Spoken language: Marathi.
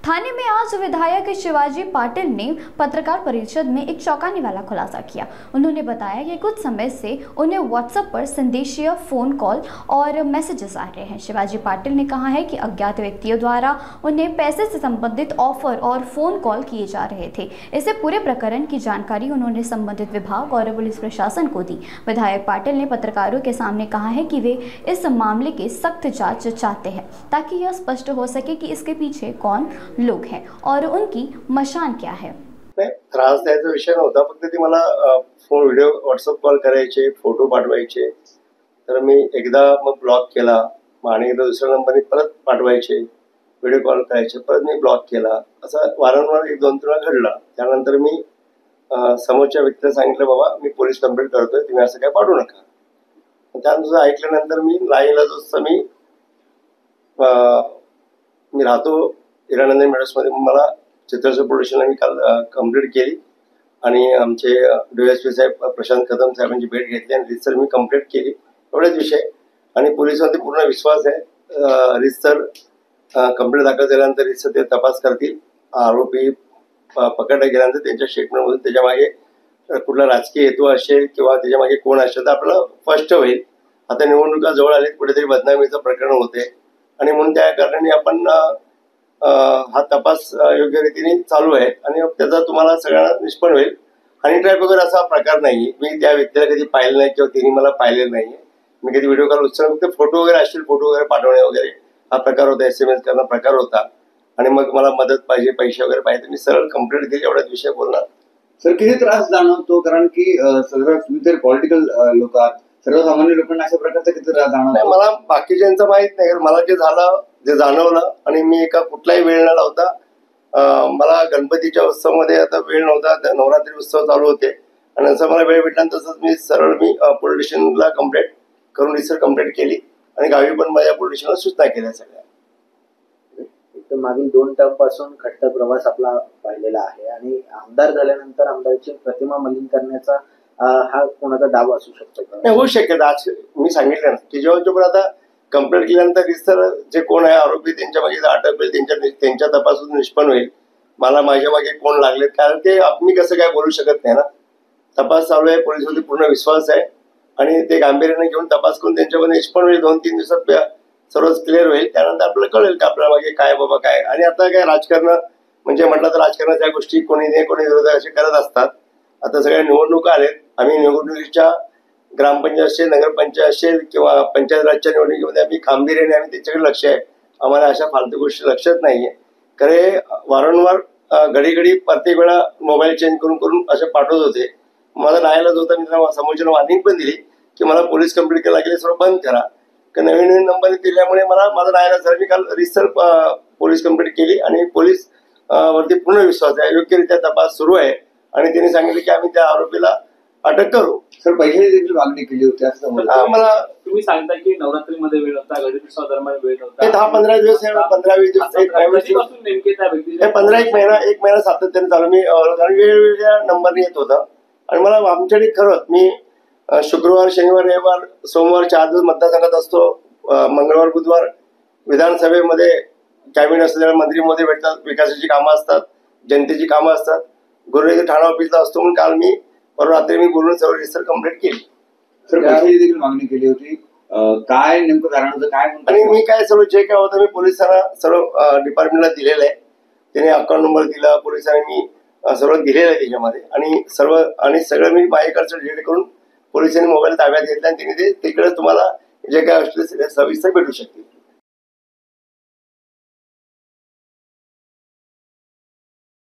थाने में आज विधायक शिवाजी पाटिल ने पत्रकार परिषद में एक चौंकाने वाला खुलासा किया। उन्होंने बताया कि कुछ समय से उन्हें व्हाट्सएप पर संदेशीय फोन कॉल और मैसेजेस आ रहे हैं। शिवाजी पाटिल ने कहा है कि अज्ञात व्यक्तियों द्वारा उन्हें पैसे से संबंधित ऑफर और फोन कॉल किए जा रहे थे। इसे पूरे प्रकरण की जानकारी उन्होंने संबंधित विभाग और पुलिस प्रशासन को दी। विधायक पाटिल ने पत्रकारों के सामने कहा है कि वे इस मामले की सख्त जांच चाहते हैं ताकि यह स्पष्ट हो सके कि इसके पीछे कौन लोग हैं और उनकी मशान क्या है। त्रास द्यायचा विषय नव्हता, फक्त ते मला फोन व्हिडिओ व्हॉट्सअप कॉल करायचे, फोटो पाठवायचे, तर मी एकदा मग ब्लॉक केला, मग आणि एकदा दुसऱ्या नंबरने परत पाठवायचे, व्हिडिओ कॉल करायचे, परत मी ब्लॉक केला। असं वारंवार एक दोन वेळा घडला। त्यानंतर मी समोरच्या व्यक्तीला सांगितलं, बाबा मी पोलीस कंप्लेंट करतोय, तुम्ही असं काय पाठवू नका। त्यानंतर ऐकल्यानंतर मी लाईव्हला मी राहतो हिरानंदन मेडर्समध्ये, मला चित्रसर पोलीस स्टेशनला मी काल कंप्लेंट केली आणि आमचे डीएसपी साहेब प्रशांत कदम साहेबांची भेट घेतली आणि रितसर मी कंप्लेंट केली। एवढाच विषय आणि पोलिसांमध्ये पूर्ण विश्वास आहे। रितसर कंप्लेंट दाखल झाल्यानंतर रितसर ते तपास करतील। आरोपी पकडले गेल्यानंतर त्यांच्या स्टेटमेंटमधून त्याच्या मागे कुठला राजकीय हेतू असेल किंवा त्याच्या मागे कोण असेल तर आपल्याला स्पष्ट होईल। आता निवडणुका जवळ आलीत, कुठेतरी बदनामीचं प्रकरण होते आणि म्हणून त्या कारणाने आपण हा तपास योग्य रीतीने चालू आहे आणि त्याचा तुम्हाला सगळ्यांना निष्पन्न होईल। हनी ट्रॅप वगैरे असा प्रकार नाही। मी त्या व्यक्तीला कधी पाहिलं नाही किंवा त्यांनी मला पाहिलेलं नाही। मी कधी व्हिडिओ कॉल उचलला, फक्त फोटो वगैरे असतील, फोटो वगैरे पाठवणे वगैरे हा प्रकार होता, SMS करणं प्रकार होता आणि मग मला मदत पाहिजे, पैसे वगैरे पाहिजे, मी सरळ कंप्लेंट केली। एवढाच विषय बोलणार। सर, किती त्रास जाणवतो, कारण की सगळं तुम्ही तर पॉलिटिकल लोक आहात, सर्वसामान्य लोकांना अशा प्रकारचा किती त्रास जाणवतो? मला बाकीच्यांचं माहित नाही, मला जे झालं जे जाणवलं आणि मी एका कुठलाही वेळ न लावता मला गणपतीच्या उत्सवामध्ये आता वेळ नव्हता, नवरात्री उत्सव चालू होते आणि जसं मला वेळ भेटला तसंच मी पोलीस स्टेशनला कंप्लेंट करून रिसर कंप्लेंट केली आणि गावी पण माझ्या पोलीस स्टेशनला सूचना केल्या सगळ्या। मागील 2 टर्म पासून खट्टा प्रवास आपला पाहिलेला आहे आणि आमदार झाल्यानंतर आमदाराची प्रतिमा मलिन करण्याचा हा कोणाचा डाव असू शकतो का? नाही, होऊ शकेल। आज मी सांगितलं ना की जेव्हा आता कंप्लेंट केल्यानंतर रिसर जे कोण आहे आरोपी त्यांच्या मागे अटक होईल, त्यांच्या तपासून निष्पन्न होईल मला माझ्या मागे कोण लागले, कारण ते मी कसं काय बोलू शकत नाही ना। तपास चालू आहे, पोलिसांचा पूर्ण विश्वास आहे आणि ते गांभीर्याने घेऊन तपास करून त्यांच्यामध्ये निष्पन्न होईल। 2-3 दिवसात सर्वच क्लिअर होईल, त्यानंतर आपल्याला कळेल की आपल्या मागे काय बाबा काय। आणि आता काय राजकारण म्हणजे म्हटलं तर राजकारणाच्या गोष्टी कोणी नाही कोणी विरोध असे करत असतात। आता सगळ्या निवडणुका आलेत, आम्ही निवडणुकीच्या ग्रामपंचायत असेल, नगरपंचायत असेल किंवा पंचायत राजच्या निवडणुकीमध्ये आम्ही गांभीर्याने आम्ही त्याच्याकडे लक्ष आहे। आम्हाला अशा फालतू गोष्टी लक्षात नाहीये। खरे वारंवार घडी प्रत्येक वेळा मोबाईल चेंज करून असे पाठवत होते। माझा नाईलाज होता, मी त्यांना समोरच्या वॉर्निंग पण दिली की मला पोलीस कंप्लेंट करायला लागले, सर्व बंद करा, की नवीन नंबर दिल्यामुळे माझा नाईलाज झाला। मी काल रिसर पोलीस कंप्लेंट केली आणि पोलीस वरती पूर्ण विश्वास आहे, योग्यरित्या तपास सुरू आहे आणि त्यांनी सांगितलं की आम्ही त्या आरोपीला अटक करू। सर, पैसे देखील मागणी केली होती असं मला तुम्ही सांगता की नवरात्रीमध्ये वेळ होता, गणेशोत्सव दरम्यान वेळ होता, 10-15 दिवस 15-20 दिवस नेमके त्या व्यक्तीला 15 एक महिना सातत्याने चालू। मी वेगवेगळ्या नंबरने येत होता आणि मला आमच्याकडे खरंच मी शुक्रवार, शनिवार, रविवार, सोमवार 4 दिवस मतदारसंघात असतो। मंगळवार, बुधवार विधानसभेमध्ये कॅबिनेट असलेल्या मंत्री मध्ये भेटतात, विकासाची कामं असतात, जनतेची कामं असतात, गुरुवारी ठाणा ऑफिसला असतो। म्हणून काल मी परवा रात्री मी बोलून सर्व रिसर कंप्लेंट केली। सर, पैशाची देखील मागणी केली होती, काय नेमकं कारण होतं काय? आणि मी काय सर्व जे काय होतं मी पोलिसांना सर्व डिपार्टमेंटला दिलेलं आहे। त्याने अकाउंट नंबर दिला, पोलिसांनी मी सर्व दिलेलं आहे त्याच्यामध्ये आणि सगळं मी माझ्याकडचं डिलीट करून पोलिसांनी मोबाईल ताब्यात घेतला आणि त्यांनी ते तिकडे तुम्हाला जे काय असतील सविस्तर भेटू शकतील।